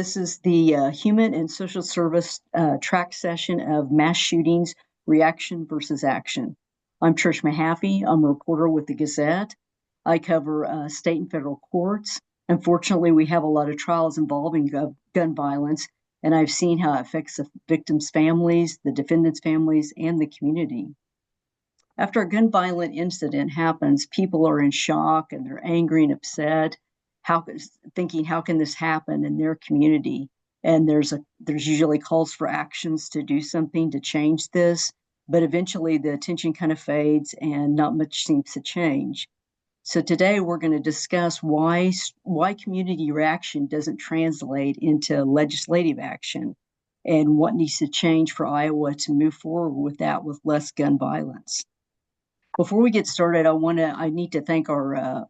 This is the Human and Social Service track session of Mass Shootings, Reaction versus Action. I'm Trish Mahaffey. I'm a reporter with the Gazette. I cover state and federal courts. Unfortunately, we have a lot of trials involving gun violence, and I've seen how it affects the victims' families, the defendants' families, and the community. After a gun violent incident happens, people are in shock and they're angry and upset, thinking, how can this happen in their community? And there's usually calls for actions to do something to change this, but eventually the attention kind of fades and not much seems to change. So today we're going to discuss why community reaction doesn't translate into legislative action and what needs to change for Iowa to move forward with that with less gun violence. Before we get started, I need to thank our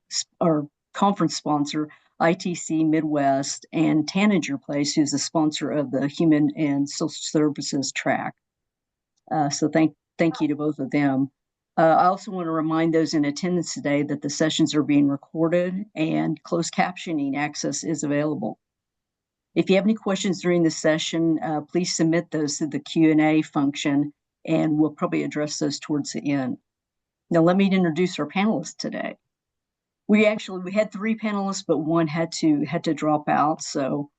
conference sponsor, ITC Midwest, and Tanager Place, who's the sponsor of the Human and Social Services track. So thank you to both of them. I also want to remind those in attendance today that the sessions are being recorded and closed captioning access is available. If you have any questions during the session, please submit those to the Q&A function, and we'll probably address those towards the end. Now, let me introduce our panelists today. We had 3 panelists, but one had to drop out. So,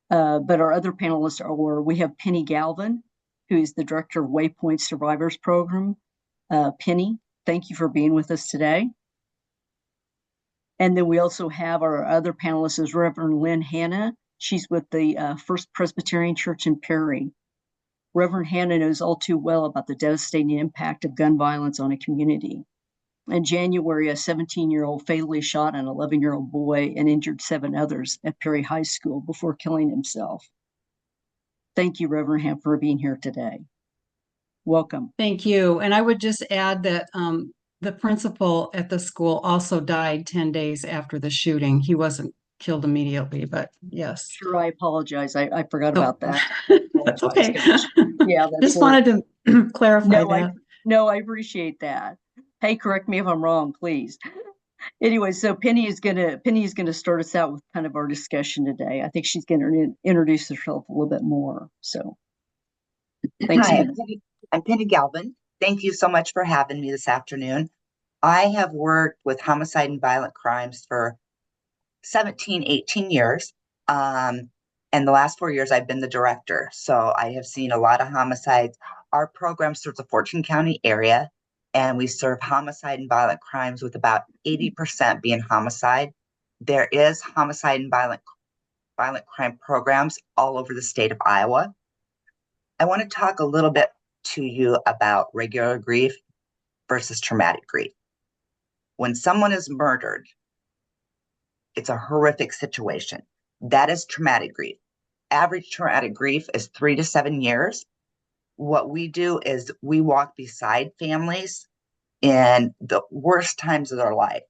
but our other panelists we have Penny Galvin, who is the director of Waypoint Survivors Program. Penny, thank you for being with us today. And then we also have our other panelist is Reverend Lynn Hanna. She's with the First Presbyterian Church in Perry. Reverend Hanna knows all too well about the devastating impact of gun violence on a community. In January, a 17-year-old fatally shot an 11-year-old boy and injured 7 others at Perry High School before killing himself. Thank you, Reverend Hanna, for being here today. Welcome. Thank you. And I would just add that the principal at the school also died 10 days after the shooting. He wasn't killed immediately, but yes. Sure, I apologize. I forgot about that. That's okay. Yeah, just wanted to clarify that. I appreciate that. Hey, correct me if I'm wrong, please. Anyway, so Penny is gonna start us out with kind of our discussion today. I think she's gonna introduce herself a little bit more. So, thanks. Hi, I'm Penny Galvin. Thank you so much for having me this afternoon. I have worked with homicide and violent crimes for 17, 18 years. And the last 4 years, I've been the director. So I have seen a lot of homicides. Our program serves the Fortune County area, and we serve homicide and violent crimes with about 80% being homicide. There is homicide and violent crime programs all over the state of Iowa. I want to talk a little bit to you about regular grief versus traumatic grief. When someone is murdered, it's a horrific situation. That is traumatic grief. Average traumatic grief is 3 to 7 years. What we do is we walk beside families in the worst times of their life,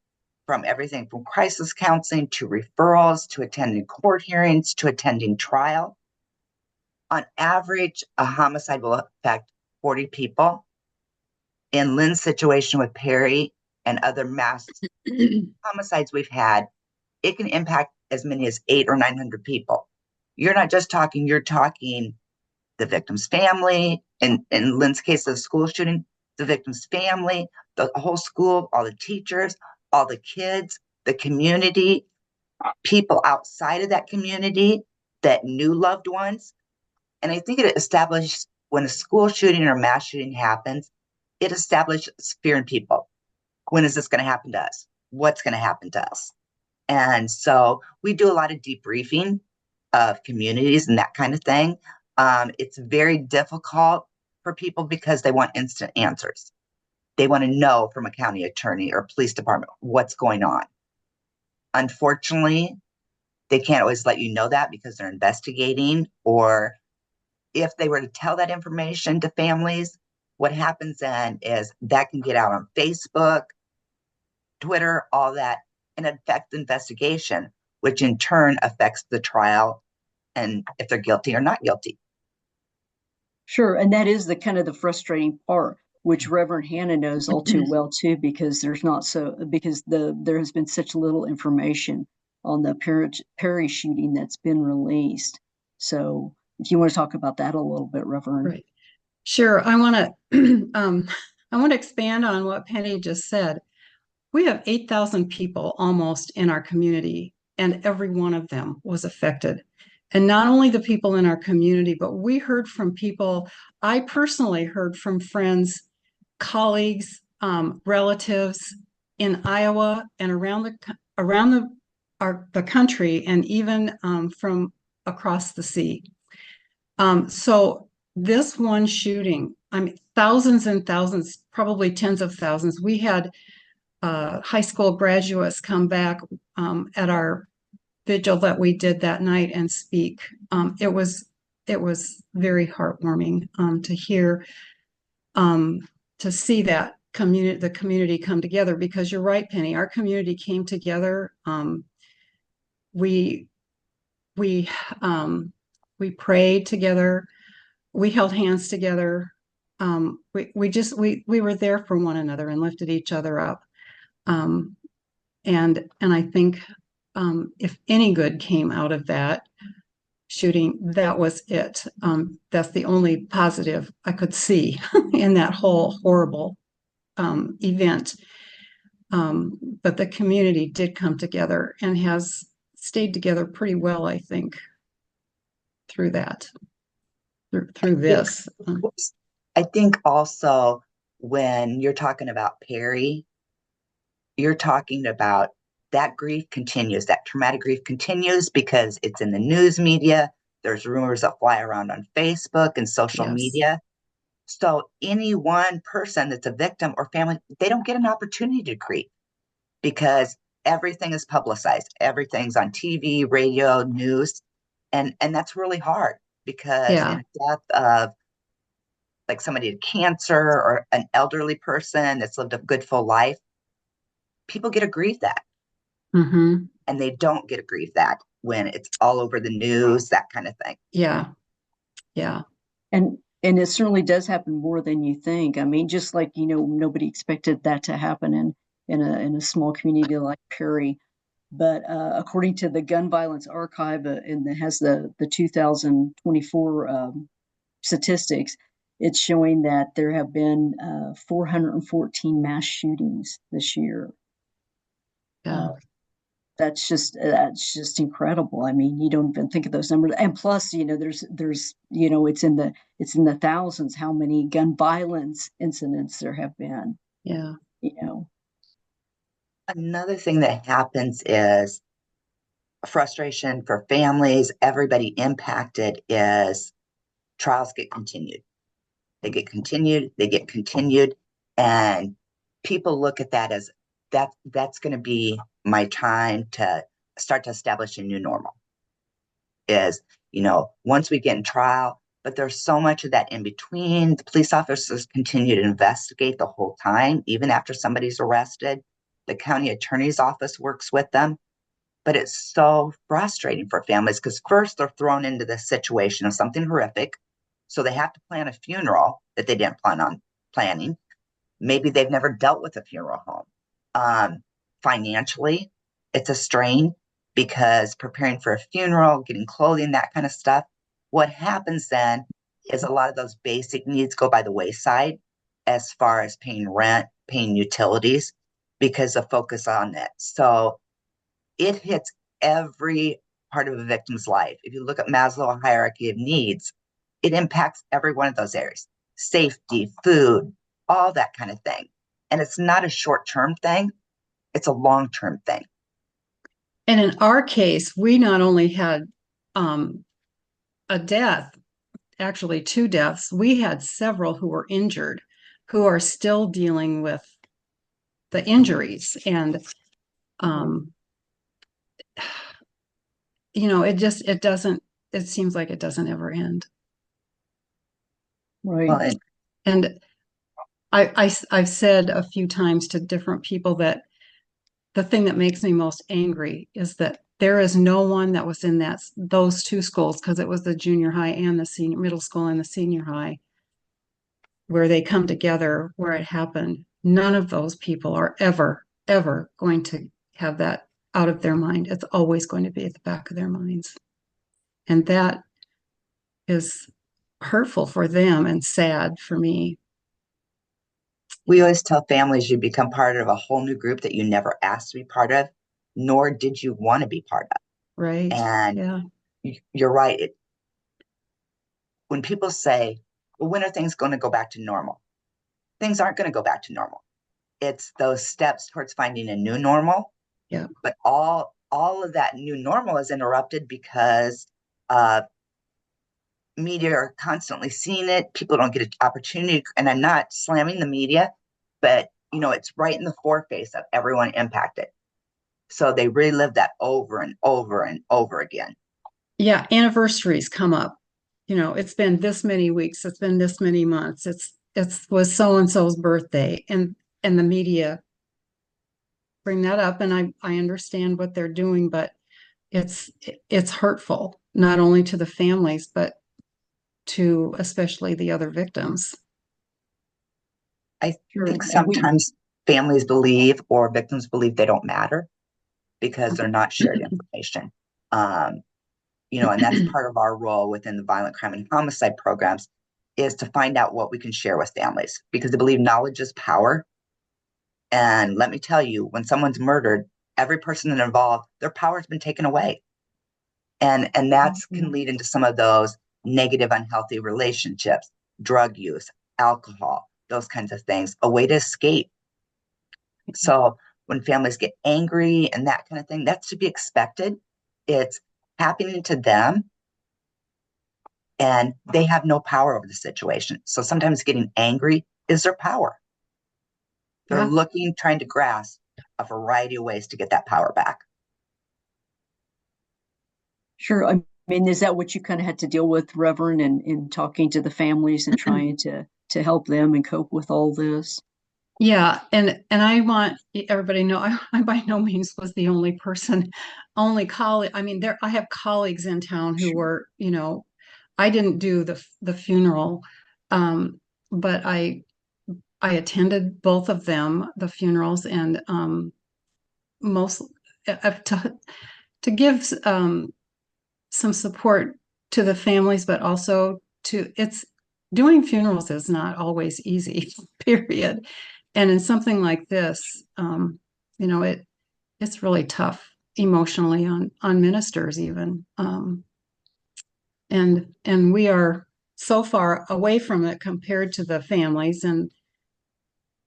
from everything from crisis counseling to referrals to attending court hearings to attending trial. On average, a homicide will affect 40 people. In Lynn's situation with Perry and other mass homicides we've had, it can impact as many as 800 or 900 people. You're not just talking, you're talking the victim's family, and in Lynn's case of the school shooting, the victim's family, the whole school, all the teachers, all the kids, the community, people outside of that community that knew loved ones. And I think it established, when a school shooting or mass shooting happens, it establishes fear in people. When is this going to happen to us? What's going to happen to us? And so we do a lot of debriefing of communities and that kind of thing. It's very difficult for people because they want instant answers. They want to know from a county attorney or police department what's going on. Unfortunately, they can't always let you know that because they're investigating, or if they were to tell that information to families, what happens then is that can get out on Facebook, Twitter, all that, and affect the investigation, which in turn affects the trial and if they're guilty or not guilty. Sure, and that is the frustrating part, which Reverend Hanna knows all too well too, because there has been such little information on the Perry shooting that's been released. So if you want to talk about that a little bit, Reverend. Right. Sure. I want to I want to expand on what Penny just said. We have 8,000 people almost in our community, and every one of them was affected. And not only the people in our community, but we heard from people. I personally heard from friends, colleagues, relatives in Iowa and around the country, and even from across the sea. So this one shooting, I mean, thousands and thousands, probably tens of thousands. We had high school graduates come back at our vigil that we did that night and speak. It was very heartwarming to hear, to see that the community come together, because you're right, Penny, our community came together. We we we prayed together. We held hands together. We were there for one another and lifted each other up. And I think if any good came out of that shooting, that was it. That's the only positive I could see in that whole horrible event. But the community did come together and has stayed together pretty well, I think, through that, through this. I think also when you're talking about Perry, you're talking about that grief continues, that traumatic grief continues because it's in the news media. There's rumors that fly around on Facebook and social Yes. media. So any one person that's a victim or family, they don't get an opportunity to grieve because everything is publicized. Everything's on TV, radio, news. And that's really hard because Yeah. in a death of like somebody with cancer or an elderly person that's lived a good full life, people get to grieve that. Mm-hmm. And they don't get to grieve that when it's all over the news, that kind of thing. Yeah. Yeah. And it certainly does happen more than you think. I mean, just like, nobody expected that to happen in a small community like Perry. But according to the Gun Violence Archive, and it has the 2024 statistics, it's showing that there have been 414 mass shootings this year. Yeah. That's just incredible. I mean, you don't even think of those numbers. And plus, there's it's in the thousands how many gun violence incidents there have been. Yeah. Another thing that happens is frustration for families, everybody impacted, is trials get continued. They get continued, and people look at that as that's going to be my time to start to establish a new normal. Is, once we get in trial, but there's so much of that in between. The police officers continue to investigate the whole time, even after somebody's arrested. The county attorney's office works with them. But it's so frustrating for families because first they're thrown into this situation of something horrific. So they have to plan a funeral that they didn't plan on planning. Maybe they've never dealt with a funeral home. Financially, it's a strain because preparing for a funeral, getting clothing, that kind of stuff. What happens then is a lot of those basic needs go by the wayside as far as paying rent, paying utilities, because of focus on it. So it hits every part of a victim's life. If you look at Maslow hierarchy of needs, it impacts every one of those areas: safety, food, all that kind of thing. And it's not a short-term thing, it's a long-term thing. And in our case, we not only had a death, actually two deaths, we had several who were injured, who are still dealing with the injuries. And it seems like it doesn't ever end. Right. Well, And I've said a few times to different people that the thing that makes me most angry is that there is no one that was in those two schools, because it was the junior high and the middle school and the senior high, where they come together, where it happened. None of those people are ever, ever going to have that out of their mind. It's always going to be at the back of their minds. And that is hurtful for them and sad for me. We always tell families you become part of a whole new group that you never asked to be part of, nor did you want to be part of. Right. And Yeah. you're right. When people say, well, when are things going to go back to normal? Things aren't going to go back to normal. It's those steps towards finding a new normal. Yeah. But all of that new normal is interrupted because uh, media are constantly seeing it. People don't get an opportunity, and I'm not slamming the media, but it's right in the foreface of everyone impacted. So they relive that over and over and over again. Yeah. Anniversaries come up. It's been this many weeks, it's been this many months, it's was so and so's birthday, and the media bring that up, and I understand what they're doing, but it's hurtful not only to the families but to especially the other victims. I Sure. think And we, sometimes families believe or victims believe they don't matter because they're not shared information. And that's part of our role within the violent crime and homicide programs is to find out what we can share with families because they believe knowledge is power. And let me tell you, when someone's murdered, every person that involved, their power's been taken away. And that's can lead into some of those negative, unhealthy relationships, drug use, alcohol, those kinds of things, a way to escape. So when families get angry and that kind of thing, that's to be expected. It's happening to them and they have no power over the situation. So sometimes getting angry is their power. They're Yeah. trying to grasp a variety of ways to get that power back. sure. I mean, is that what you kind of had to deal with, Reverend, in talking to the families and trying to help them and cope with all this? Yeah, and I want everybody to know I by no means was the only person, only colleague. I mean, I have colleagues in town who Sure. were, I didn't do the funeral, but I attended both of them, the funerals, and most to give some support to the families, but also it's doing funerals is not always easy, period. And in something like this, it's really tough emotionally on ministers even. And we are so far away from it compared to the families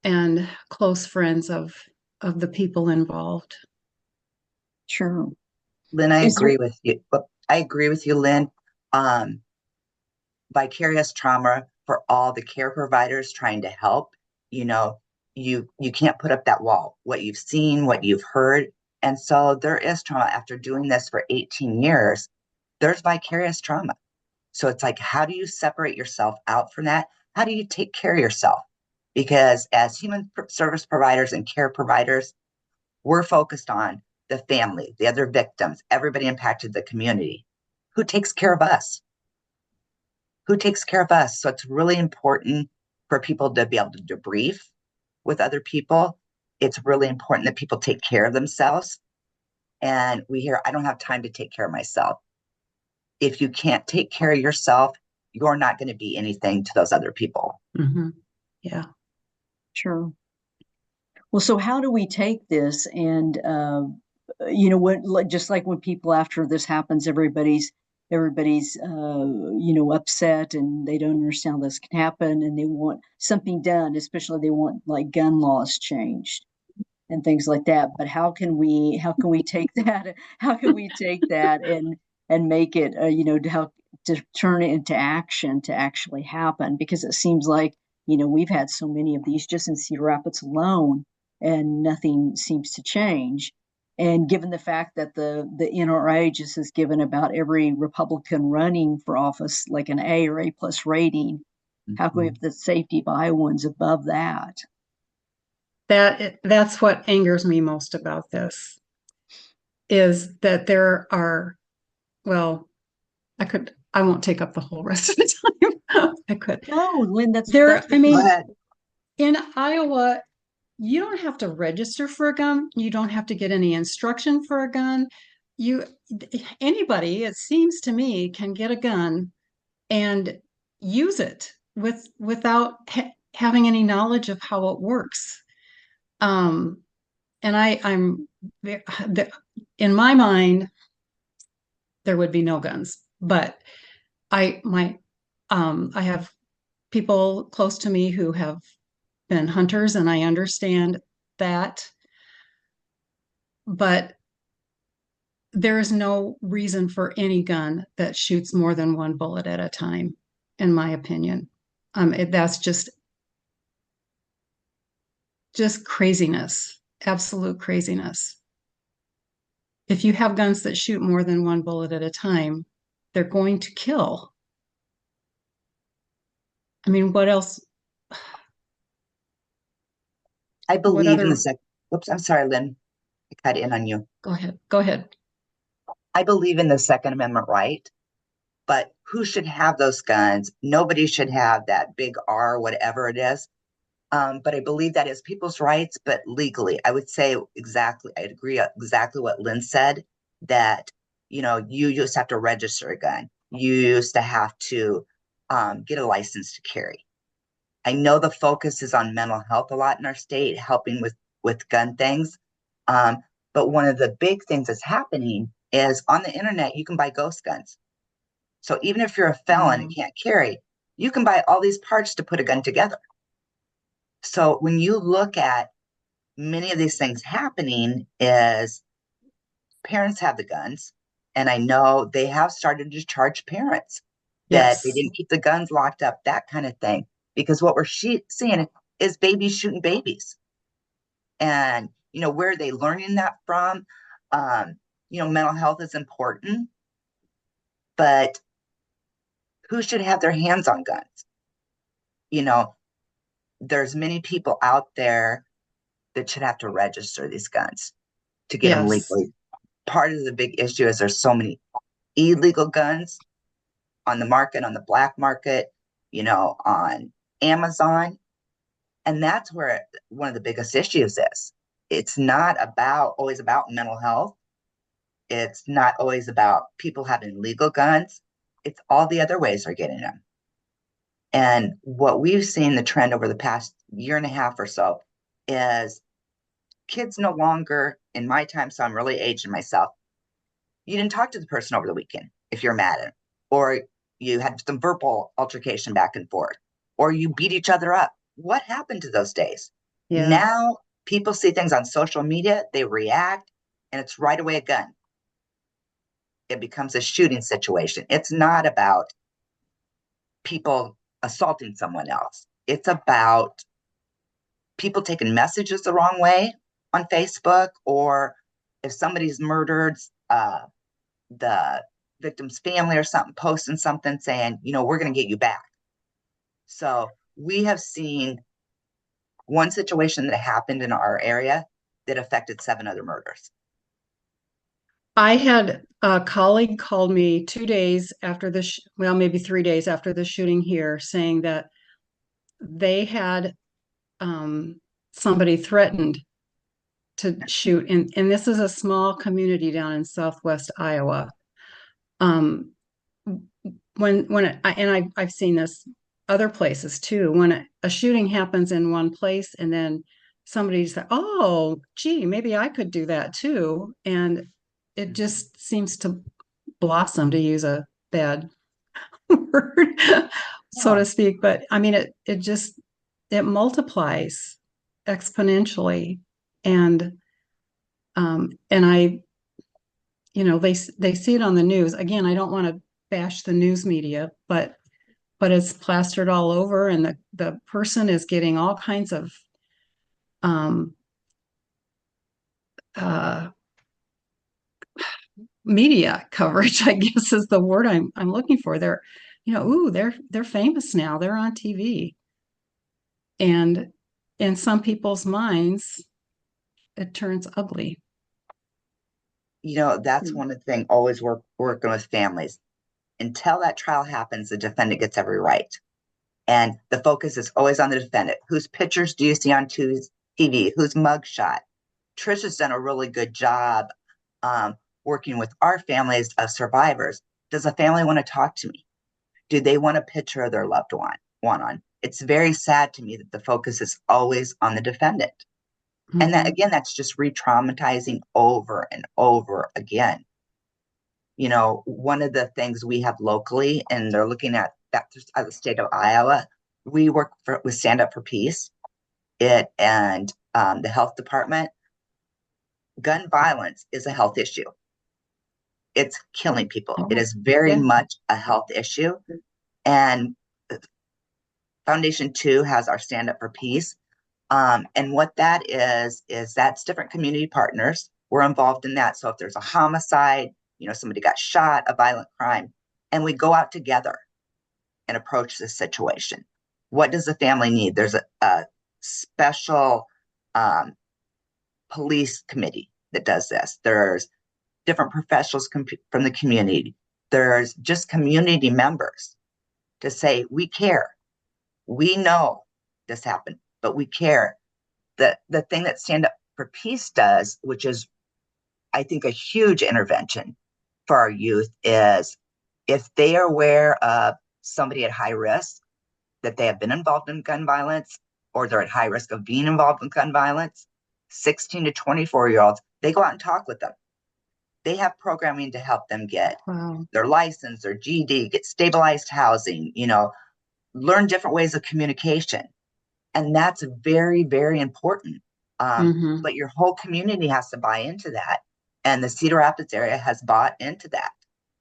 and close friends of the people involved. Sure. Lynn, I Is there, agree with you. I agree with you, Lynn. Um, Vicarious trauma for all the care providers trying to help. You know, you can't put up that wall. What you've seen, what you've heard, and so there is trauma after doing this for 18 years. There's vicarious trauma. So it's like, how do you separate yourself out from that? How do you take care of yourself? Because as human service providers and care providers, we're focused on the family, the other victims, everybody impacted the community. Who takes care of us? Who takes care of us? So it's really important for people to be able to debrief with other people. It's really important that people take care of themselves. And we hear, I don't have time to take care of myself. If you can't take care of yourself, you're not going to be anything to those other people. Mm-hmm. Yeah. sure. Well, so how do we take this and just like when people after this happens, everybody's upset and they don't understand how this can happen and they want something done, especially they want like gun laws changed and things like that. But how can we take that? How can we take that and make it to help to turn it into action to actually happen? Because it seems like we've had so many of these just in Cedar Rapids alone, and nothing seems to change. And given the fact that the NRA just has given about every Republican running for office like an A or A plus rating, how can we have the safety of Iowans above that? That's what angers me most about this is that there are, well, I won't take up the whole rest of the time. I could. No, Lynn, that's I what Go mean, ahead. in Iowa, you don't have to register for a gun. You don't have to get any instruction for a gun. You, anybody, it seems to me, can get a gun and use it without having any knowledge of how it works. And I'm in my mind, there would be no guns, but I have people close to me who have been hunters, and I understand that, but there is no reason for any gun that shoots more than one bullet at a time, in my opinion. That's just craziness, absolute craziness. If you have guns that shoot more than one bullet at a time, they're going to kill. I mean, what else? I What believe in the other? second. Oops, I'm sorry, Lynn. I cut in on you. Go ahead. Go ahead. I believe in the Second Amendment right, but who should have those guns? Nobody should have that big R, whatever it is. But I believe that is people's rights, but legally, I would say exactly, I'd agree exactly what Lynn said, that, you used to have to register a gun. You used to have to get a license to carry. I know the focus is on mental health a lot in our state, helping with gun things. Um, but one of the big things that's happening is on the internet, you can buy ghost guns. So even if you're a felon and can't carry, you can buy all these parts to put a gun together. So when you look at many of these things happening, is parents have the guns, and I know they have started to charge parents that they Yes. didn't keep the guns locked up, that kind of thing, because what we're seeing is babies shooting babies. And where are they learning that from? Mental health is important, but who should have their hands on guns? you know there's many people out there that should have to register these guns to get them Yes. legally. Part of the big issue is there's so many illegal guns on the market, on the black market, on Amazon. And that's where one of the biggest issues is. It's not always about mental health. It's not always about people having legal guns. It's all the other ways they're getting them. And what we've seen the trend over the past year and a half or so is kids no longer, in my time, so I'm really aging myself, you didn't talk to the person over the weekend if you're mad at them, or you had some verbal altercation back and forth, or you beat each other up. What happened to those days? Yeah. Now people see things on social media, they react, and it's right away a gun. It becomes a shooting situation. It's not about people assaulting someone else. It's about people taking messages the wrong way on Facebook, or if somebody's murdered, the victim's family or something posting something saying, we're going to get you back. So we have seen one situation that happened in our area that affected 7 other murders. I had a colleague called me 2 days after well, maybe 3 days after the shooting here, saying that they had somebody threatened to shoot, and this is a small community down in southwest Iowa. I've seen this other places too. When a shooting happens in one place, and then somebody says, "Oh, gee, maybe I could do that too," and it just seems to blossom, to use a bad word, so to speak. But I mean, it multiplies exponentially, and I, they see it on the news. Again, I don't want to bash the news media, but it's plastered all over, and the person is getting all kinds of um, uh, media coverage, I guess is the word I'm looking for. They're famous now. They're on TV, and in some people's minds, it turns ugly. That's one of the things, always working with families. Until that trial happens, the defendant gets every right. And the focus is always on the defendant. Whose pictures do you see on TV? Whose mugshot? Trisha's done a really good job working with our families of survivors. Does a family want to talk to me? do they want a picture of their loved one on? It's very sad to me that the focus is always on the defendant. And that, again, that's just re-traumatizing over and over again. You know, one of the things we have locally, and they're looking at that at the state of Iowa, we work with Stand Up for Peace, and the health department. Gun violence is a health issue. It's killing people. It is very much a health issue. And Foundation 2 has our Stand Up for Peace. And what that is that's different community partners. We're involved in that. So if there's a homicide, you know, somebody got shot, a violent crime, and we go out together and approach this situation. What does the family need? There's a special police committee that does this. There's different professionals from the community. There's just community members to say, we care. We know this happened, but we care. The thing that Stand Up for Peace does, which is, I think, a huge intervention for our youth, is if they are aware of somebody at high risk, that they have been involved in gun violence, or they're at high risk of being involved in gun violence, 16 to 24-year-olds, they go out and talk with them. They have programming to help them get their license, their GED, get stabilized housing, you know, learn different ways of communication. And that's very, very important. But your whole community has to buy into that. And the Cedar Rapids area has bought into that.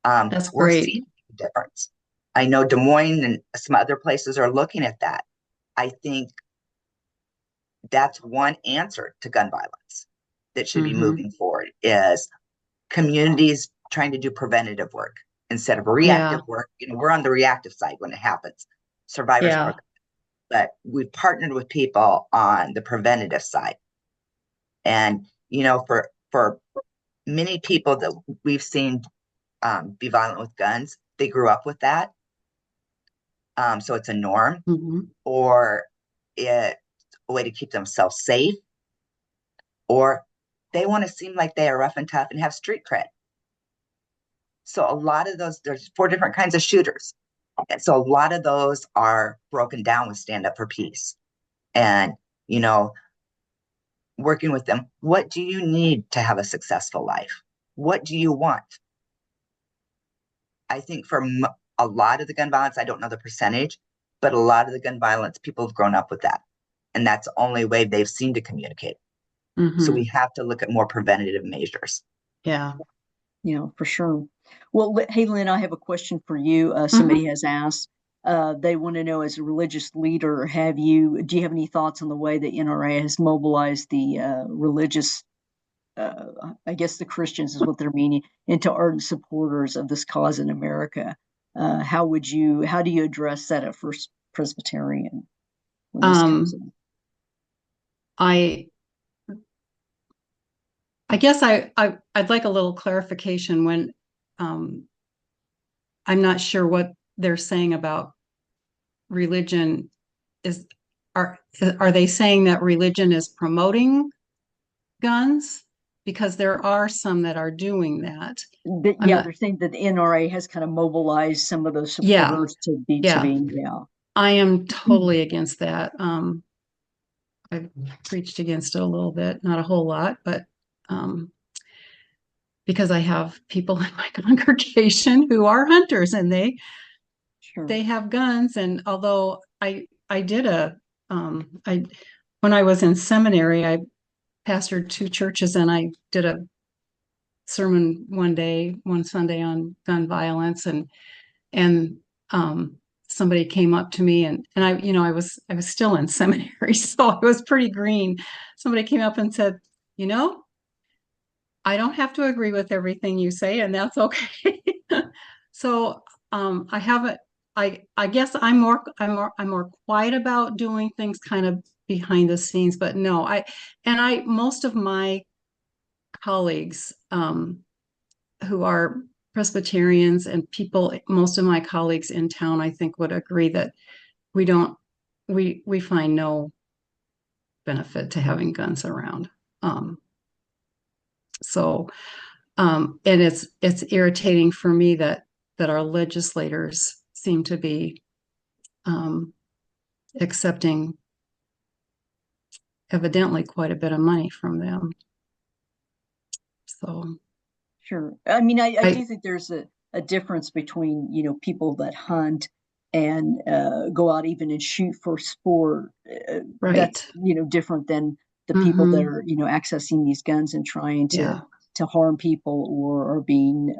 That's we're great. seeing a difference. I know Des Moines and some other places are looking at that. I think that's one answer to gun violence that should be moving forward, is communities trying to do preventative work instead of reactive work. You know, we're on the reactive side when it happens, survivors program, but we've partnered with people on the preventative side. And, you know, for many people that we've seen be violent with guns, they grew up with that. So it's a norm, or it's a way to keep themselves safe, or they want to seem like they are rough and tough and have street cred. So a lot of those, there's 4 different kinds of shooters. And so a lot of those are broken down with Stand Up for Peace. And, you know, working with them, what do you need to have a successful life? What do you want? I think for a lot of the gun violence, I don't know the percentage, but a lot of the gun violence, people have grown up with that. And that's the only way they've seen to communicate. So we have to look at more preventative measures. Yeah, for sure. Well, hey, Lynn, I have a question for you. Somebody has asked, they want to know, as a religious leader, do you have any thoughts on the way the NRA has mobilized the religious, I guess the Christians is what they're meaning, into ardent supporters of this cause in America? How do you address that at First Presbyterian when this comes in? I guess I'd like a little clarification when I'm not sure what they're saying about religion. Are they saying that religion is promoting guns? Because there are some that are doing that. They're saying that the NRA has kind of mobilized some of those supporters to be. I am totally against that. I've preached against it a little bit, not a whole lot, but because I have people in my congregation who are hunters, and they have guns. And although I did when I was in seminary, I pastored 2 churches, and I did a sermon one Sunday on gun violence, and somebody came up to me, and I was still in seminary, so I was pretty green. Somebody came up and said, I don't have to agree with everything you say, and that's okay. So I guess I'm more quiet about doing things kind of behind the scenes, but no, most of my colleagues who are Presbyterians and most of my colleagues in town, I think, would agree that we find no benefit to having guns around. And it's irritating for me that our legislators seem to be accepting evidently quite a bit of money from them. So Sure. I mean, I I do think there's a difference between, people that hunt and go out even and shoot for sport. That's, right. different than the people that Mm-hmm. are, accessing these guns and trying Yeah. to harm people or are being,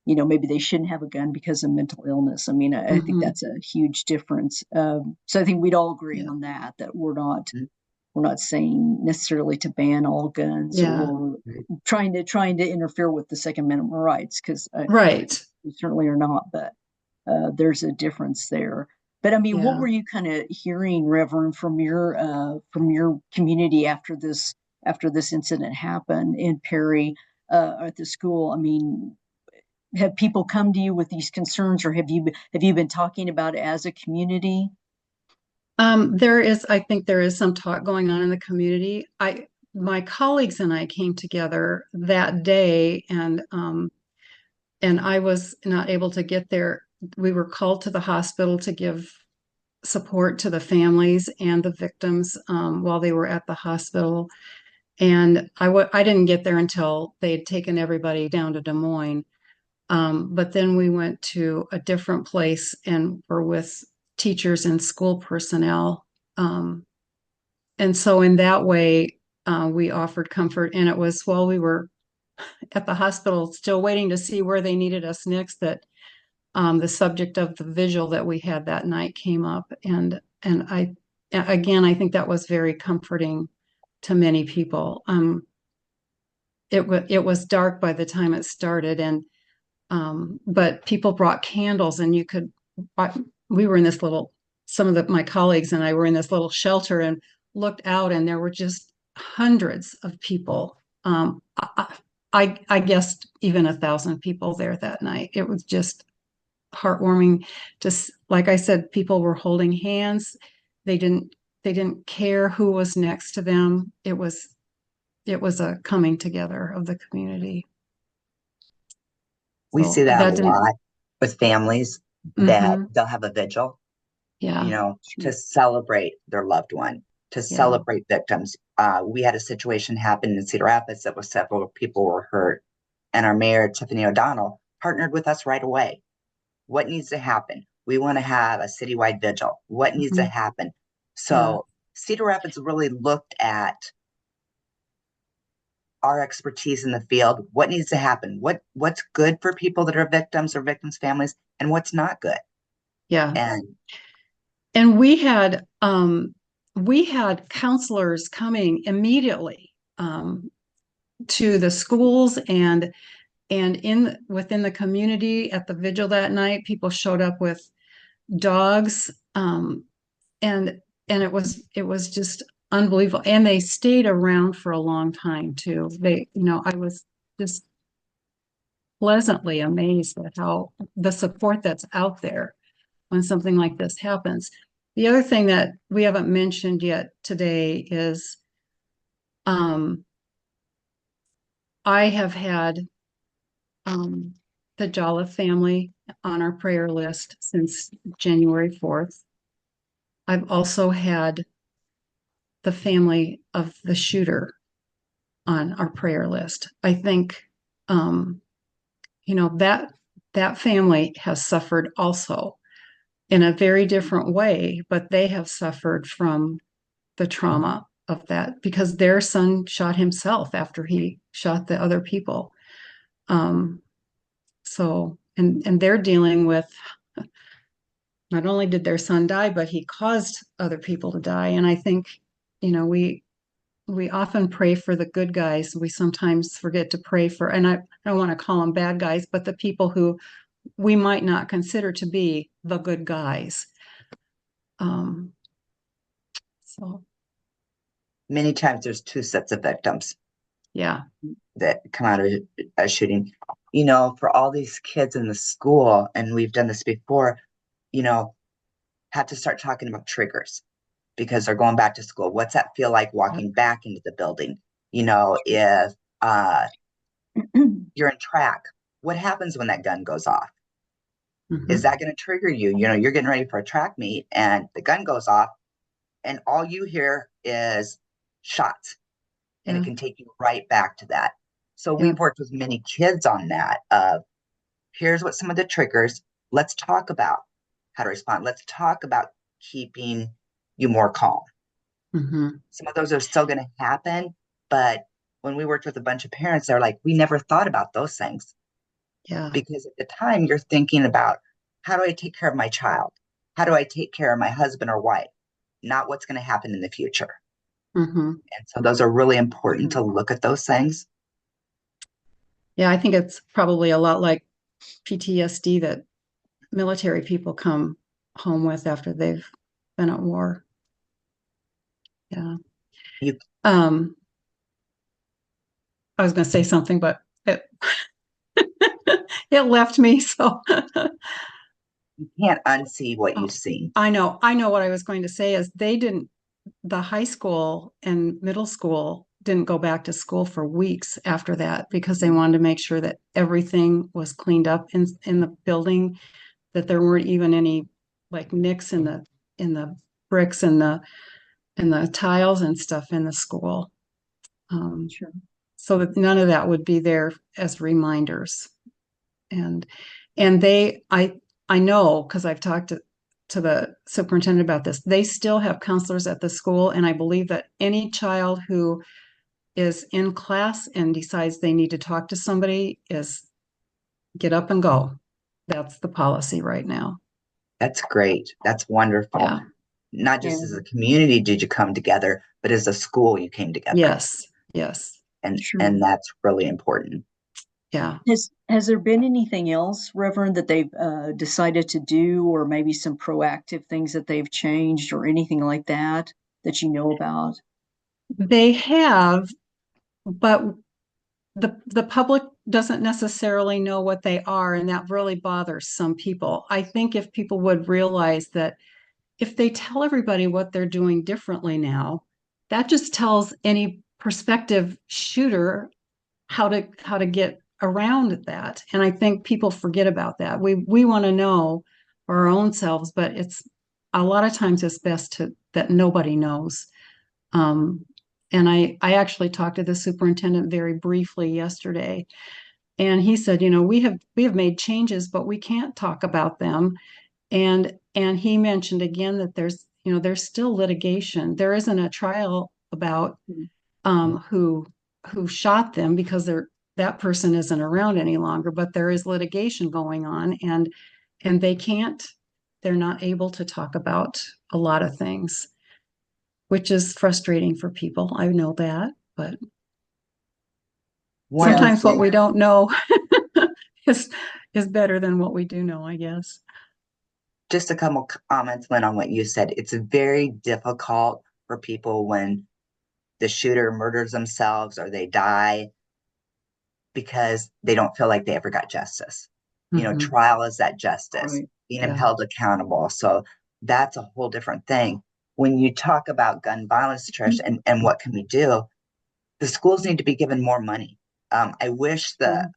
maybe they shouldn't have a gun because of mental illness. I mean, I think Mm-hmm. that's a huge difference. So I think we'd all agree Yeah. on that we're not saying necessarily to ban all guns Yeah. or trying to interfere with the Second Amendment rights, because Right. we certainly are not. But there's a difference there. But I mean, what Yeah. were you kind of hearing, Reverend, from your community after this incident happened in Perry at the school? I mean, have people come to you with these concerns, or have you been talking about it as a community? I think there is some talk going on in the community. My colleagues and I came together that day, and I was not able to get there. We were called to the hospital to give support to the families and the victims while they were at the hospital. And I didn't get there until they had taken everybody down to Des Moines. But then we went to a different place and were with teachers and school personnel. And so in that way, we offered comfort. And it was while we were at the hospital, still waiting to see where they needed us next, that the subject of the vigil that we had that night came up. And I think that was very comforting to many people. It was dark by the time it started, and but people brought candles, and we were in this little, my colleagues and I were in this little shelter and looked out, and there were just hundreds of people. I guessed even 1,000 people there that night. It was just heartwarming. Just like I said, people were holding hands. They didn't care who was next to them. It was a coming together of the community. We see So that a that didn't. lot with families that Hmm. they'll have a vigil, Yeah. to celebrate their loved one, to Yeah. celebrate victims. We had a situation happen in Cedar Rapids that was several people were hurt, and our mayor, Tiffany O'Donnell, partnered with us right away. What needs to happen? We want to have a citywide vigil. What needs to Mhm. happen? Yeah. So Cedar Rapids really looked at our expertise in the field, what needs to happen, what's good for people that are victims or victims' families, and what's not good. Yeah. And And we had counselors coming immediately to the schools and within the community at the vigil that night. People showed up with dogs, and it was just unbelievable. And they stayed around for a long time too. I was just pleasantly amazed at how the support that's out there when something like this happens. The other thing that we haven't mentioned yet today is um, I have had the Jolliffe family on our prayer list since January 4th. I've also had the family of the shooter on our prayer list. I think that family has suffered also in a very different way, but they have suffered from the trauma of that because their son shot himself after he shot the other people. So they're dealing with, not only did their son die, but he caused other people to die. And I think, we often pray for the good guys. We sometimes forget to pray for, and I don't want to call them bad guys, but the people who we might not consider to be the good guys. Um, so many times there's two sets of victims yeah. that come out of a shooting. For all these kids in the school, and we've done this before, have to start talking about triggers because they're going back to school. What's that feel like walking back into the building? If you're in track, what happens when that gun goes off? Is that going to trigger you? You know, you're getting ready for a track meet and the gun goes off and all you hear is shots, and it Yeah. can take you right back to that. So Yeah. we've worked with many kids on that. Here's what some of the triggers. Let's talk about how to respond. Let's talk about keeping you more calm. Some of those are still going to happen, but when we worked with a bunch of parents, they're like, we never thought about those things. Yeah. Because at the time you're thinking about, how do I take care of my child? How do I take care of my husband or wife? Not what's going to happen in the future. And so those are really important to look at those things. Yeah, I think it's probably a lot like PTSD that military people come home with after they've been at war. Yeah. You I was going to say something, but it it left me. So can't unsee what you've seen. I know what I was going to say is the high school and middle school didn't go back to school for weeks after that because they wanted to make sure that everything was cleaned up in the building, that there weren't even any like nicks in the bricks and the tiles and stuff in the school. Sure. So that none of that would be there as reminders. And I know because I've talked to the superintendent about this, they still have counselors at the school, and I believe that any child who is in class and decides they need to talk to somebody is get up and go. That's the policy right now. That's great. That's wonderful. Yeah. Not just as a community did you come together, but as a school you came together. Yes. And that's really important. Yeah. Has there been anything else, Reverend, that they've decided to do, or maybe some proactive things that they've changed, or anything like that you know about? They have, but the public doesn't necessarily know what they are, and that really bothers some people. I think if people would realize that if they tell everybody what they're doing differently now, that just tells any prospective shooter how to get around that. And I think people forget about that. We want to know for our own selves, but it's a lot of times it's best that nobody knows. And I actually talked to the superintendent very briefly yesterday, and he said, we have made changes, but we can't talk about them. And he mentioned again that there's still litigation. There isn't a trial about who shot them because that person isn't around any longer, but there is litigation going on, and they're not able to talk about a lot of things, which is frustrating for people. I know that, but sometimes what we don't know is better than what we do know, I guess. Just a couple comments, Lynn, on what you said. It's very difficult for people when the shooter murders themselves or they die because they don't feel like they ever got justice. Trial is that justice, being held accountable. So that's a whole different thing. When you talk about gun violence, Trish, and what can we do, the schools need to be given more money. I wish the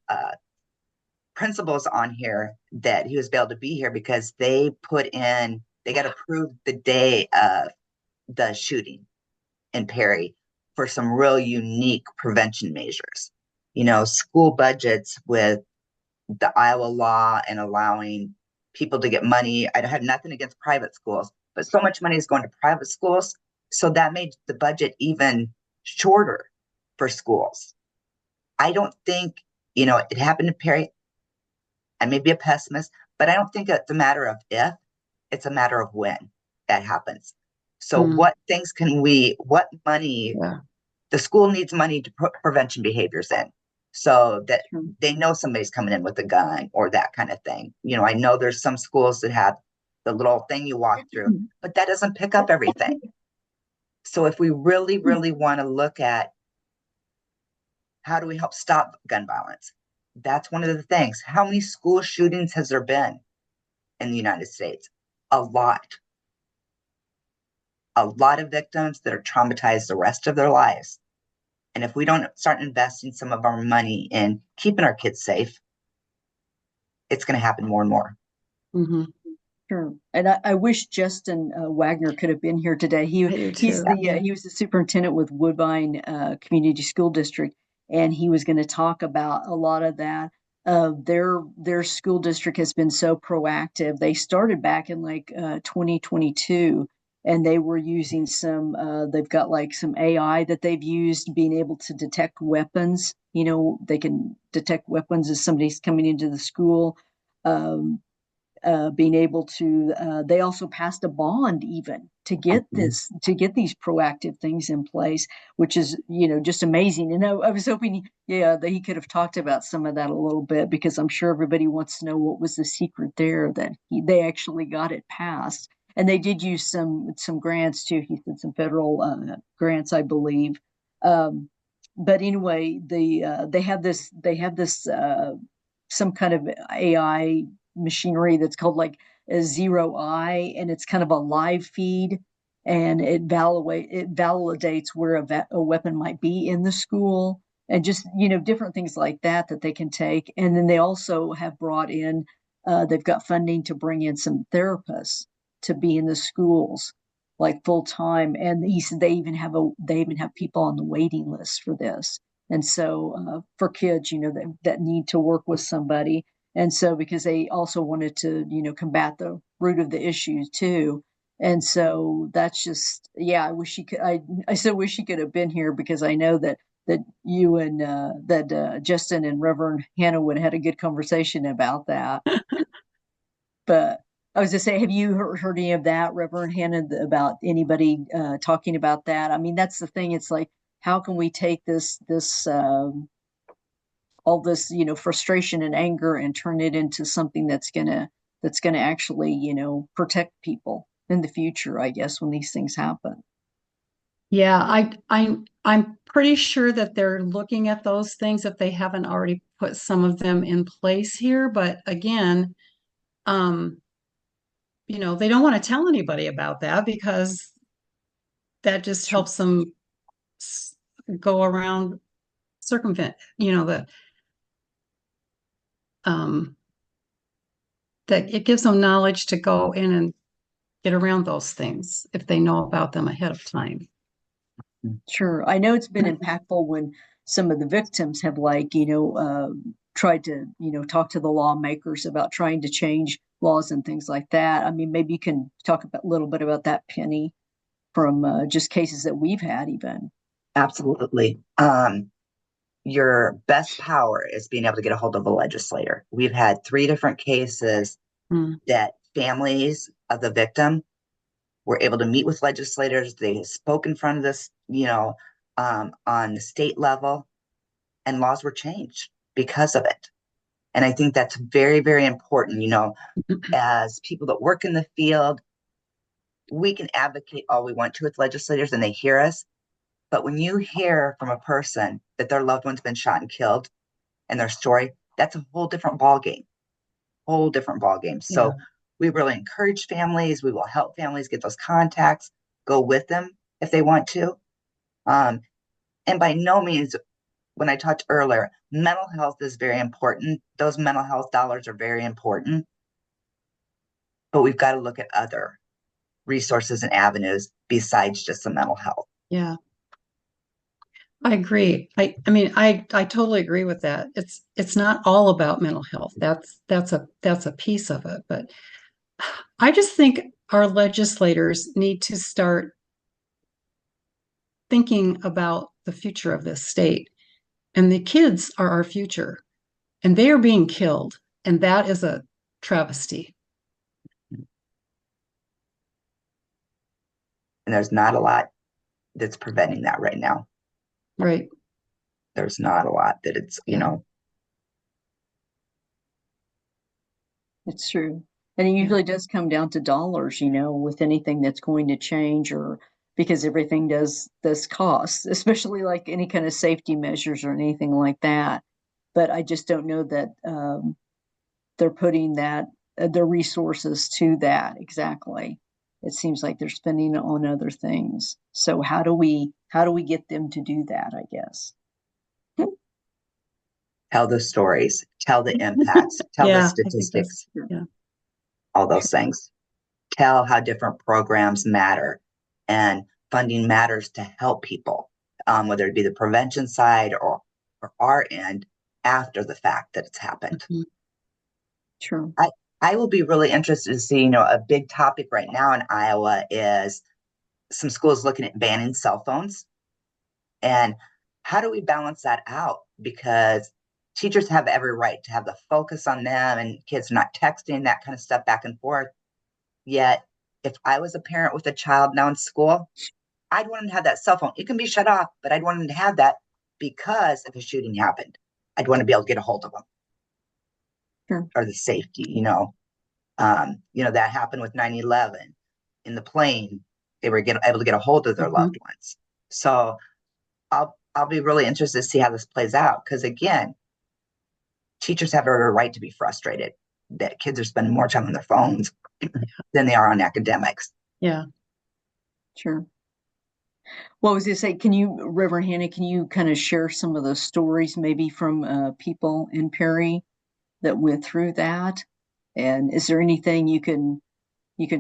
principals on here that he was able to be here because they got approved the day of the shooting in Perry for some real unique prevention measures. School budgets with the Iowa law and allowing people to get money. I have nothing against private schools, but so much money is going to private schools. So that made the budget even shorter for schools. I don't think, it happened in Perry. I may be a pessimist, but I don't think it's a matter of if, it's a matter of when that happens. So what things what money, the school needs money to put prevention behaviors in so that they know somebody's coming in with a gun or that kind of thing. I know there's some schools that have the little thing you walk through, but that doesn't pick up everything. So if we really, really want to look at how do we help stop gun violence, that's one of the things. How many school shootings has there been in the United States? A lot. A lot of victims that are traumatized the rest of their lives. And if we don't start investing some of our money in keeping our kids safe, it's going to happen more and more. Mhm. Sure. And I wish Justin Wagner could have been here today. I do too. Yeah. He was the superintendent with Woodbine Community School District, and he was going to talk about a lot of that. Their school district has been so proactive. They started back in like 2022, and they were using some. They've got like some AI that they've used, being able to detect weapons. You know, they can detect weapons as somebody's coming into the school. Um, Being able to they also passed a bond even to get these proactive things in place, which is, you know, just amazing. And I was hoping, yeah, that he could have talked about some of that a little bit, because I'm sure everybody wants to know what was the secret there that they actually got it passed. And they did use some grants too. He said some federal grants, I believe. um, but anyway, they have this some kind of AI machinery that's called like a zero eye, and it's kind of a live feed, and it validates where a weapon might be in the school, and just, you know, different things like that that they can take. And then they also have brought in they've got funding to bring in some therapists to be in the schools like full time. And he said they even have people on the waiting list for this. And so for kids, you know, that need to work with somebody. And so because they also wanted to, you know, combat the root of the issues too. And so that's just, yeah, I wish he could. I so wish he could have been here, because I know that you and that Justin and Reverend Hannah would have had a good conversation about that. But I was just saying, have you heard any of that, Reverend Hannah, about anybody talking about that? I mean, that's the thing. It's like, how can we take this all this, you know, frustration and anger and turn it into something that's gonna actually, you know, protect people in the future, I guess, when these things happen. Yeah, I'm pretty sure that they're looking at those things if they haven't already put some of them in place here. But again, um, you know, they don't want to tell anybody about that because that just Sure. helps them go around, circumvent, you know, um, that it gives them knowledge to go in and get around those things if they know about them ahead of time. Sure. I know it's been impactful when some of the victims have, like, you know, tried to, you know, talk to the lawmakers about trying to change laws and things like that. I mean, maybe you can talk about a little bit about that, Penny, from just cases that we've had even. Absolutely. Your best power is being able to get a hold of a legislator. We've had 3 different cases Mm. that families of the victim were able to meet with legislators. They spoke in front of this, on the state level, and laws were changed because of it. And I think that's very, very important. As people that work in the field, we can advocate all we want to with legislators and they hear us. But when you hear from a person that their loved one's been shot and killed and their story, that's a whole different ballgame. Whole different ballgame. So we really encourage families. We will help families get those contacts, go with them if they want to. And by no means, when I talked earlier, mental health is very important. Those mental health dollars are very important. But we've got to look at other resources and avenues besides just the mental health. Yeah, I agree. I totally agree with that. It's not all about mental health. That's a piece of it. But I just think our legislators need to start thinking about the future of this state. And the kids are our future, and they are being killed. And that is a travesty. And there's not a lot that's preventing that right now. Right. There's not a lot that it's, It's true. And it usually does come down to dollars, you know, with anything that's going to change, or because everything does cost, especially like any kind of safety measures or anything like that. But I just don't know that they're putting that their resources to that exactly. It seems like they're spending it on other things. So how do we get them to do that, I guess? tell the stories, tell the impacts, tell the Yeah, I think that's, statistics. yeah. all those things. Tell how different programs matter and funding matters to help people, whether it be the prevention side or our end after the fact that it's happened. Mhm. Sure. I will be really interested to see, a big topic right now in Iowa is some schools looking at banning cell phones. And how do we balance that out? Because teachers have every right to have the focus on them and kids not texting, that kind of stuff back and forth. Yet, if I was a parent with a child now in school, I'd want them to have that cell phone. It can be shut off, but I'd want them to have that because if a shooting happened, I'd want to be able to get a hold of them. Sure. Or the safety, that happened with 9/11 in the plane. They were able to get a hold of their loved ones. So I'll be really interested to see how this plays out. Because again, teachers have a right to be frustrated that kids are spending more time on their phones than they are on academics. Yeah. Sure. What was it say? Reverend Hannah, can you kind of share some of the stories maybe from people in Perry that went through that? And is there anything you can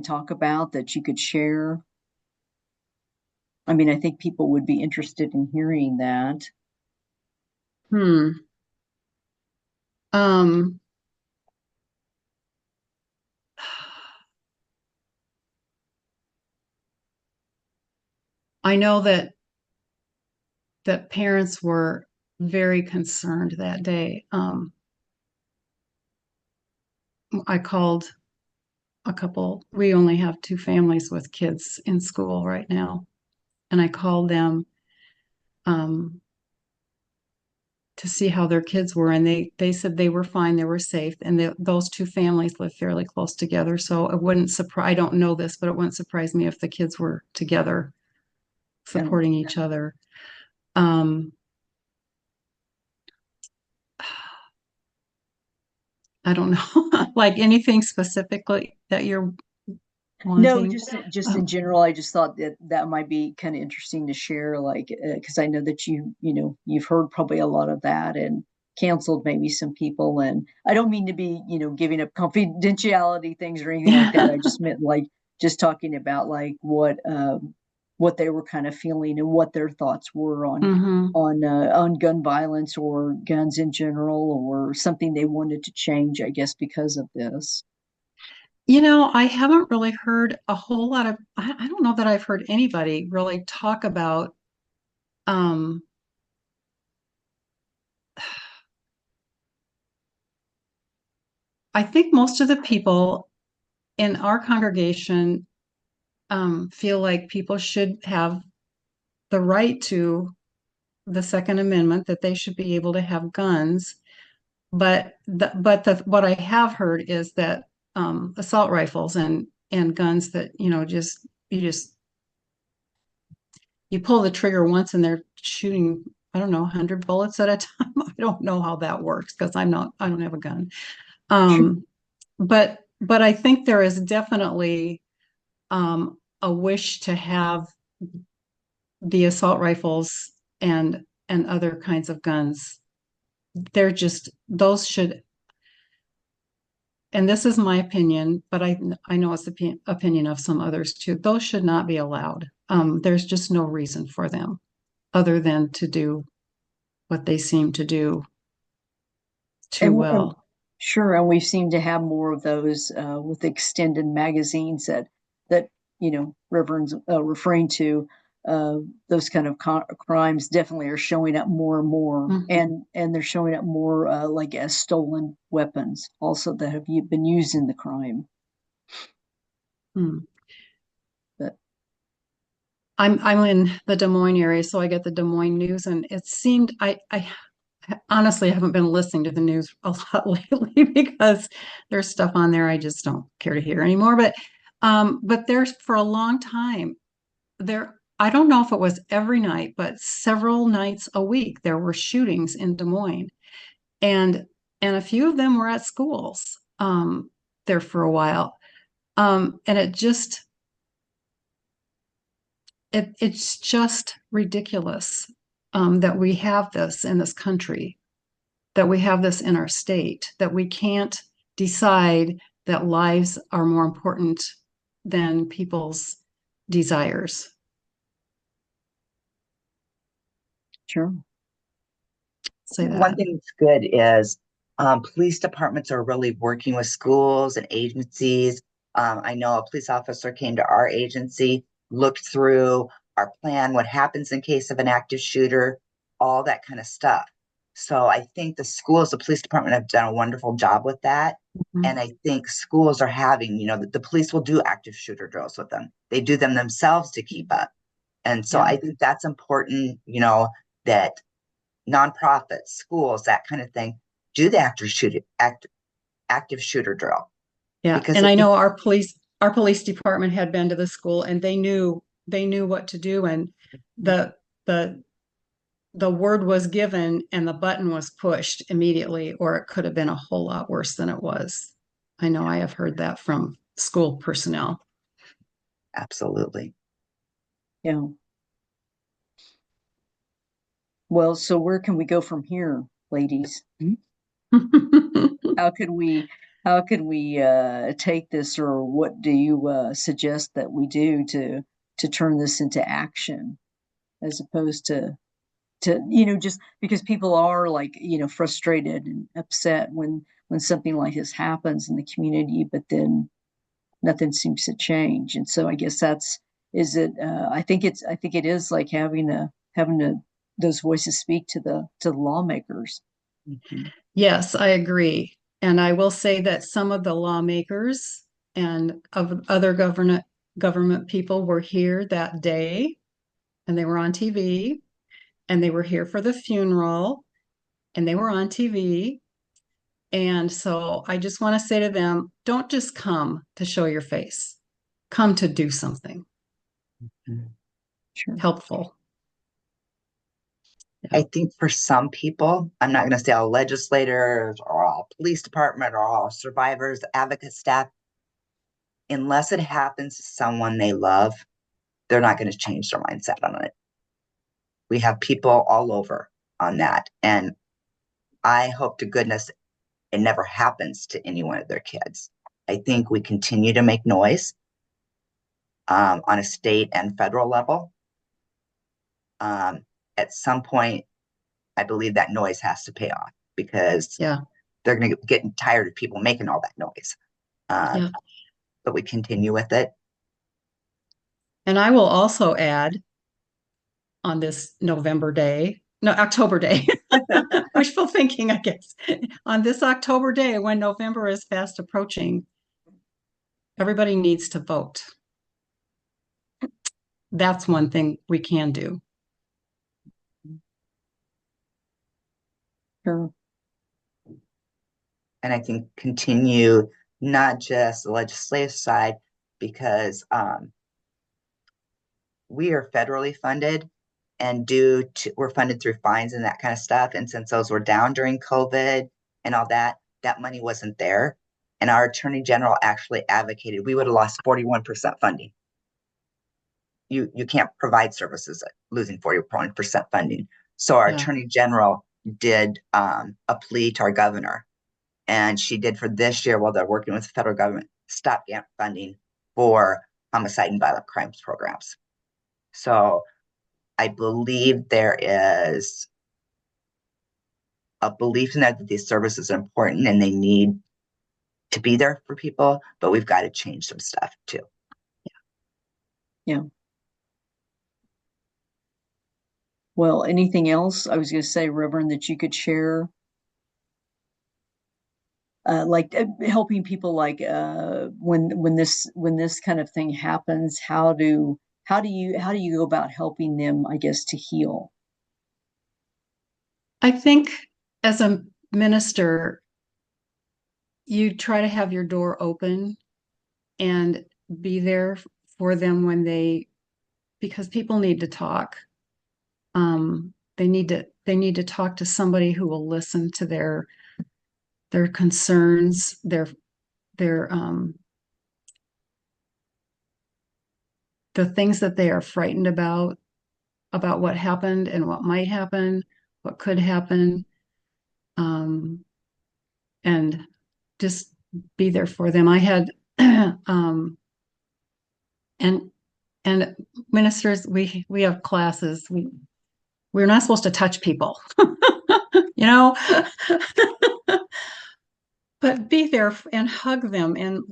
talk about that you could share? I mean, I think people would be interested in hearing that. Um, I know that parents were very concerned that day. I called a couple, we only have two families with kids in school right now. And I called them to see how their kids were. And they said they were fine, they were safe. And those two families live fairly close together. So it wouldn't surprise, I don't know this, but it wouldn't surprise me if the kids were together supporting each other. I don't know, like anything specifically that you're No, wanting? just in general, I just thought that might be kind of interesting to share, like, because I know that you've heard probably a lot of that and canceled maybe some people. And I don't mean to be, giving up confidentiality things or anything like that. I just meant like just talking about like what they were kind of feeling and what their thoughts were on gun violence or guns in general or something they wanted to change, I guess, because of this. I haven't really heard a whole lot of, I don't know that I've heard anybody really talk about, um, I think most of the people in our congregation feel like people should have the right to the Second Amendment, that they should be able to have guns. But what I have heard is that assault rifles and guns that you pull the trigger once and they're shooting, I don't know, 100 bullets at a time. I don't know how that works because I don't have a gun. But I think there is definitely a wish to have the assault rifles and other kinds of guns. They're just those should, and this is my opinion, but I know it's the opinion of some others too. Those should not be allowed. There's just no reason for them other than to do what they seem to do too And well. sure, and we seem to have more of those with extended magazines that Reverend's referring to. Those kind of crimes definitely are showing up more and more, and they're showing up more like as stolen weapons also that have been used in the crime. But I'm in the Des Moines area, so I get the Des Moines news, and it seemed I honestly haven't been listening to the news a lot lately because there's stuff on there I just don't care to hear anymore. But there's for a long time there. I don't know if it was every night, but several nights a week there were shootings in Des Moines, and a few of them were at schools there for a while, and it's just ridiculous that we have this in this country, that we have this in our state, that we can't decide that lives are more important than people's desires. Sure. Say that. One thing that's good is police departments are really working with schools and agencies. I know a police officer came to our agency, looked through our plan, what happens in case of an active shooter, all that kind of stuff. So I think the schools, the police department have done a wonderful job with that. Mhm. And I think schools are having, the police will do active shooter drills with them. They do them themselves to keep up. And so Yeah. I think that's important, that nonprofits, schools, that kind of thing, do the active shooter drill. Yeah, Because and I know our police department had been to the school and they knew what to do, and the the the word was given and the button was pushed immediately, or it could have been a whole lot worse than it was. I know I have heard that from school personnel. absolutely. Yeah. Well, so where can we go from here, ladies? How could we take this, or what do you suggest that we do to turn this into action, as opposed to just because people are like, frustrated and upset when something like this happens in the community, but then nothing seems to change. And so I guess that's is it I think it is like having those voices speak to the lawmakers. Mhm. Yes, I agree. And I will say that some of the lawmakers and of other government people were here that day, and they were on TV, and they were here for the funeral, and they were on TV. And so I just want to say to them, don't just come to show your face. Come to do something Sure. helpful. I think for some people, I'm not going to say all legislators or all police department or all survivors, advocate staff, unless it happens to someone they love, they're not going to change their mindset on it. We have people all over on that. And I hope to goodness it never happens to any one of their kids. I think we continue to make noise on a state and federal level. At some point, I believe that noise has to pay off because Yeah. they're going to get tired of people making all that noise. Yeah. But we continue with it. And I will also add on this October day, wishful thinking, I guess, on this October day when November is fast approaching, everybody needs to vote. That's one thing we can do. Sure. And I think continue not just the legislative side, because we are federally funded and we're funded through fines and that kind of stuff. And since those were down during COVID and all that, that money wasn't there. And our attorney general actually advocated we would have lost 41% funding. You can't provide services losing 41% funding. So our attorney general did a plea to our governor, and she did for this year while they're working with the federal government, stopgap funding for homicide and violent crimes programs. So I believe there is a belief in that these services are important and they need to be there for people, but we've got to change some stuff too. Yeah. Well, anything else I was going to say, Reverend, that you could share? Helping people, like when this kind of thing happens, how do you go about helping them, I guess, to heal? I think as a minister, you try to have your door open and be there for them because people need to talk. They need to talk to somebody who will listen to their concerns, their the things that they are frightened about what happened and what might happen, what could happen, and just be there for them. I had and and ministers, we have classes. We're not supposed to touch people, you know, but be there and hug them and,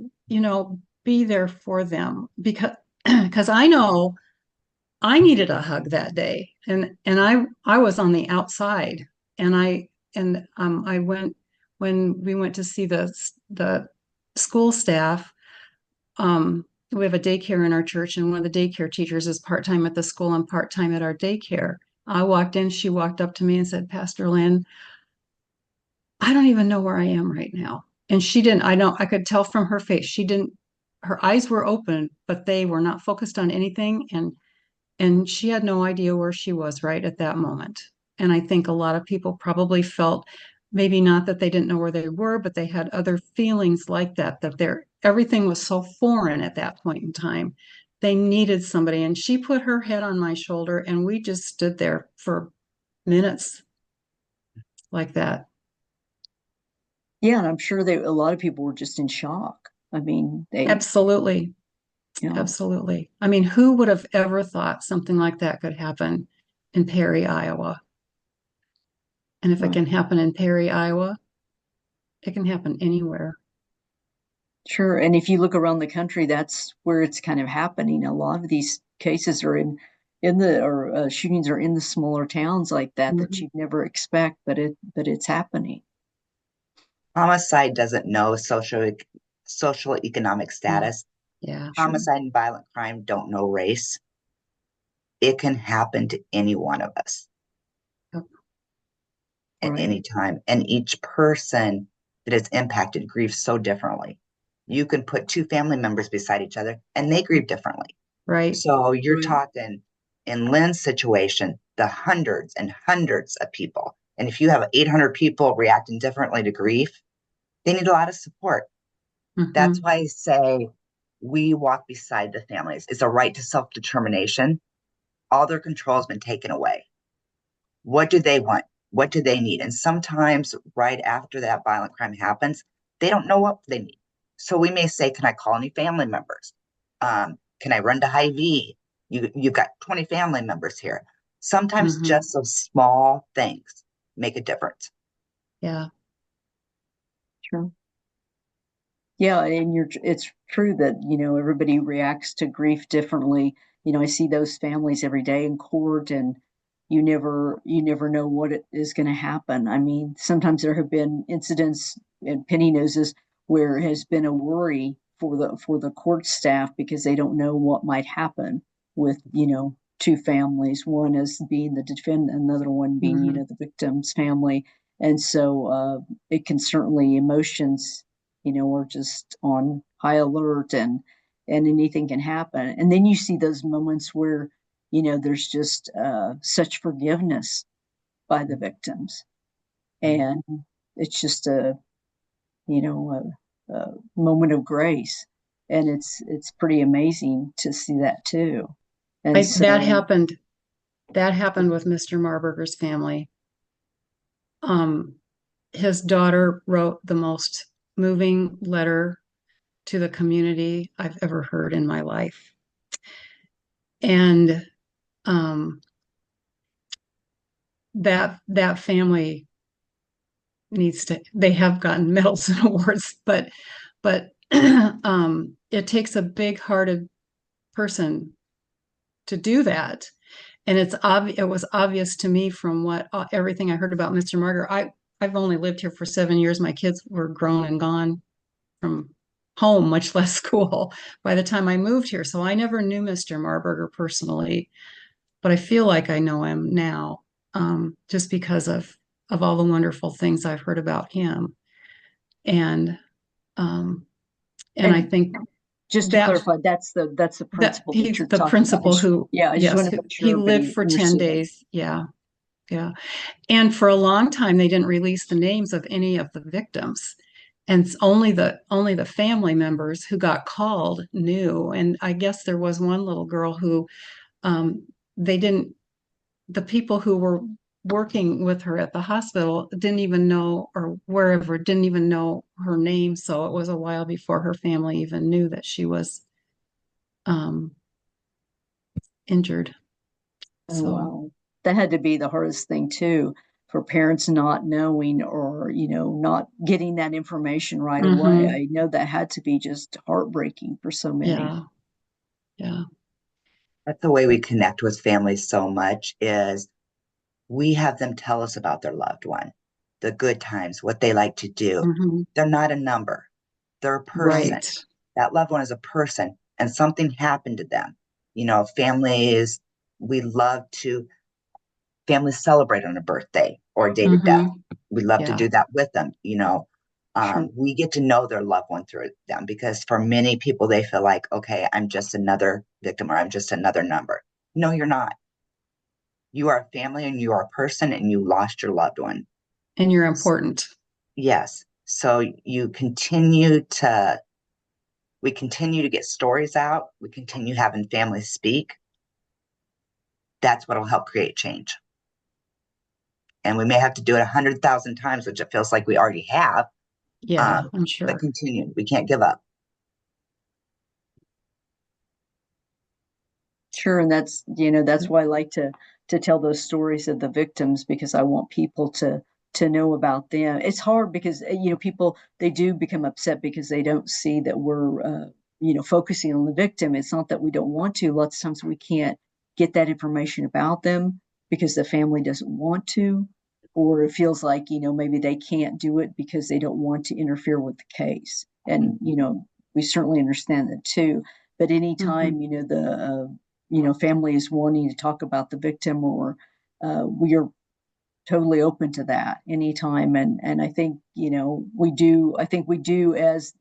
be there for them because I know I needed a hug that day. And I was on the outside and I went when we went to see the school staff. We have a daycare in our church, and one of the daycare teachers is part-time at the school and part-time at our daycare. I walked in, she walked up to me and said, Pastor Lynn, I don't even know where I am right now. And she didn't, I could tell from her face, she didn't, her eyes were open, but they were not focused on anything. And she had no idea where she was right at that moment. And I think a lot of people probably felt maybe not that they didn't know where they were, but they had other feelings like that everything was so foreign at that point in time. They needed somebody. And she put her head on my shoulder, and we just stood there for minutes like that. Yeah, and I'm sure a lot of people were just in shock. I mean, Absolutely. Absolutely. I mean, who would have ever thought something like that could happen in Perry, Iowa? And if it can happen in Perry, Iowa, it can happen anywhere. Sure. And if you look around the country, that's where it's kind of happening. A lot of these cases are in the shootings are in the smaller towns like that that you'd never expect, but it's happening. Homicide doesn't know social economic status. Yeah. Homicide and violent crime don't know race. It can happen to any one of us at any time. And each person that is impacted grieves so differently. You can put two family members beside each other and they grieve differently. Right. So you're talking in Lynn's situation, the hundreds and hundreds of people. And if you have 800 people reacting differently to grief, they need a lot of support. That's why I say we walk beside the families. It's a right to self-determination. All their control has been taken away. What do they want? What do they need? And sometimes right after that violent crime happens, they don't know what they need. So we may say, can I call any family members? Can I run to Hy-Vee? You've got 20 family members here. Sometimes just those small things make a difference. Yeah. Sure. Yeah, and it's true that, everybody reacts to grief differently. I see those families every day in court, and you never know what is going to happen. I mean, sometimes there have been incidents, and Penny knows this, where it has been a worry for the court staff because they don't know what might happen with, two families, one as being the defendant, another one being, the victim's family. And so it can certainly emotions, are just on high alert, and anything can happen. And then you see those moments where, there's just such forgiveness by the victims. And it's just a moment of grace. And it's pretty amazing to see that too. And that happened with Mr. Marburger's family. His daughter wrote the most moving letter to the community I've ever heard in my life. And that family they have gotten medals and awards, but it takes a big-hearted person to do that. And it was obvious to me from everything I heard about Mr. Marburger. I've only lived here for 7 years. My kids were grown and gone from home, much less school, by the time I moved here. So I never knew Mr. Marburger personally, but I feel like I know him now, just because of all the wonderful things I've heard about him. And I think, just to clarify, that's the principal that you're the talking principal about. who, I just want to make sure he lived for 10 days. Yeah. And for a long time, they didn't release the names of any of the victims. And only the family members who got called knew. And I guess there was one little girl who the people who were working with her at the hospital didn't even know, or wherever, didn't even know her name. So it was a while before her family even knew that she was injured. Oh, So, wow. That had to be the hardest thing too, for parents not knowing or, not getting that information right away. mhm, I know that had to be just heartbreaking for so many. yeah, yeah. That's the way we connect with families so much is we have them tell us about their loved one, the good times, what they like to do. Mhm, They're not a number. They're a person. right. That loved one is a person and something happened to them. Families, we love to families celebrate on a birthday or a date of death. Mhm, We love to yeah. do that with them. Sure. We get to know their loved one through them because for many people, they feel like, okay, I'm just another victim or I'm just another number. No, you're not. You are a family and you are a person and you lost your loved one. And you're important. Yes. So we continue to get stories out. We continue having families speak. That's what will help create change. And we may have to do it 100,000 times, which it feels like we already have, Yeah, I'm but sure. continue. We can't give up. Sure, and that's why I like to tell those stories of the victims because I want people to know about them. It's hard because people they do become upset because they don't see that we're focusing on the victim. It's not that we don't want to. Lots of times we can't get that information about them because the family doesn't want to, or it feels like maybe they can't do it because they don't want to interfere with the case. And we certainly understand that too. But Mhm, anytime family is wanting to talk about the victim or we are totally open to that anytime and I think we do as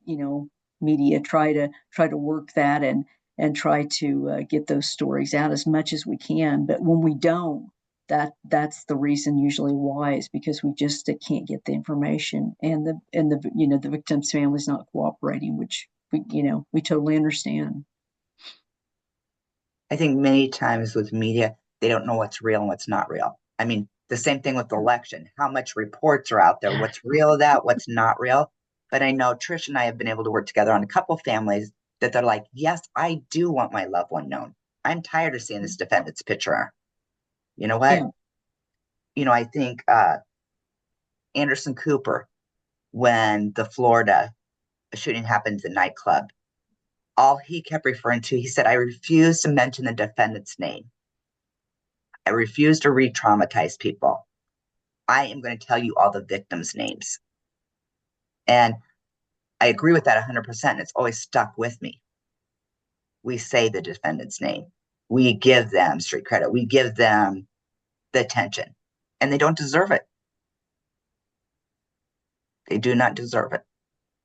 media try to work that and try to get those stories out as much as we can, but when we don't, that's the reason usually why is because we just can't get the information and the victim's family's not cooperating, which we totally understand. I think many times with media, they don't know what's real and what's not real. I mean, the same thing with the election. How much reports are out there? What's real of that? What's not real? But I know Trish and I have been able to work together on a couple families that they're like, yes, I do want my loved one known. I'm tired of seeing this defendant's picture. You know what? Yeah. I think Anderson Cooper, when the Florida shooting happened at the nightclub, all he kept referring to, he said, I refuse to mention the defendant's name. I refuse to re traumatize people. I am going to tell you all the victims' names. And I agree with that 100%. It's always stuck with me. We say the defendant's name, we give them street credit, we give them the attention, and they don't deserve it. They do not deserve it.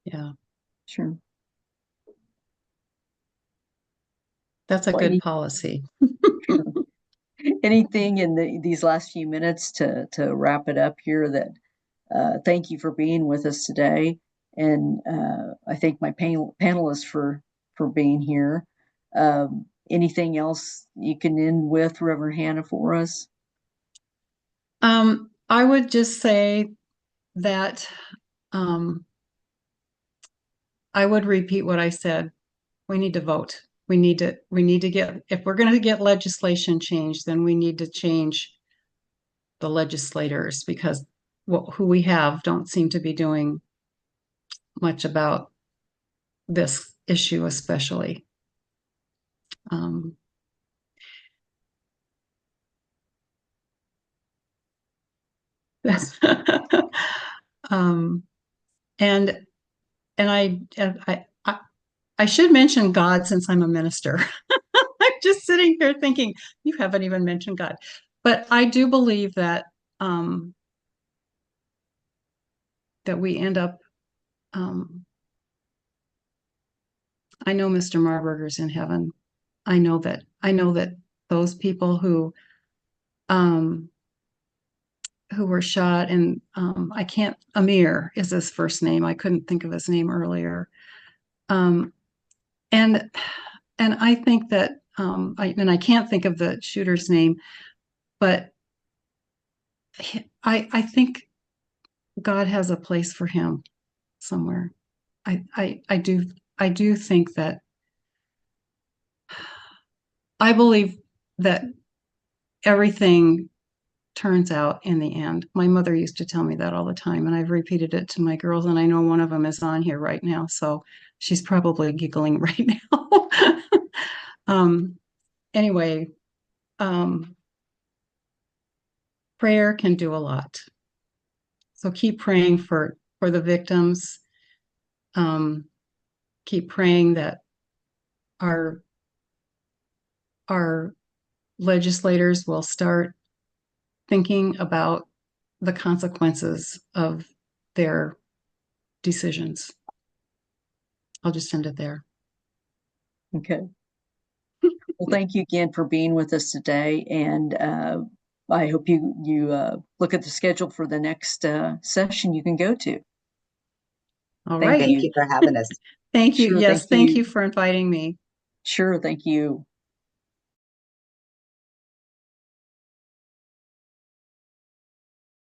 yeah, Sure. that's a Well, good policy. sure. Anything in these last few minutes to wrap it up here that thank you for being with us today, and I thank my panelists for being here. Anything else you can end with, Reverend Hannah, for us? I would just say that um, I would repeat what I said. We need to vote. We need to get, if we're going to get legislation changed, then we need to change the legislators because who we have don't seem to be doing much about this issue, especially. Um, um, and and I should mention God since I'm a minister. I'm just sitting here thinking, you haven't even mentioned God. But I do believe um, that we end up. Um, I know Mr. Marburger's in heaven. I know that. I know that those people um, who were shot, and I can't. Amir is his first name. I couldn't think of his name earlier. Um, and and I think that I can't think of the shooter's name, but I think God has a place for him somewhere. I do think that I believe that everything turns out in the end. My mother used to tell me that all the time, and I've repeated it to my girls, and I know one of them is on here right now, so she's probably giggling right now. Anyway, prayer can do a lot. So keep praying for the victims. Keep praying that our legislators will start thinking about the consequences of their decisions. I'll just end it there. Okay. Well, thank you again for being with us today, and I hope you look at the schedule for the next session you can go to. All Thank right. Thank you for having us. Thank you. Sure, Yes, thank thank you. you for inviting me. Sure, thank you.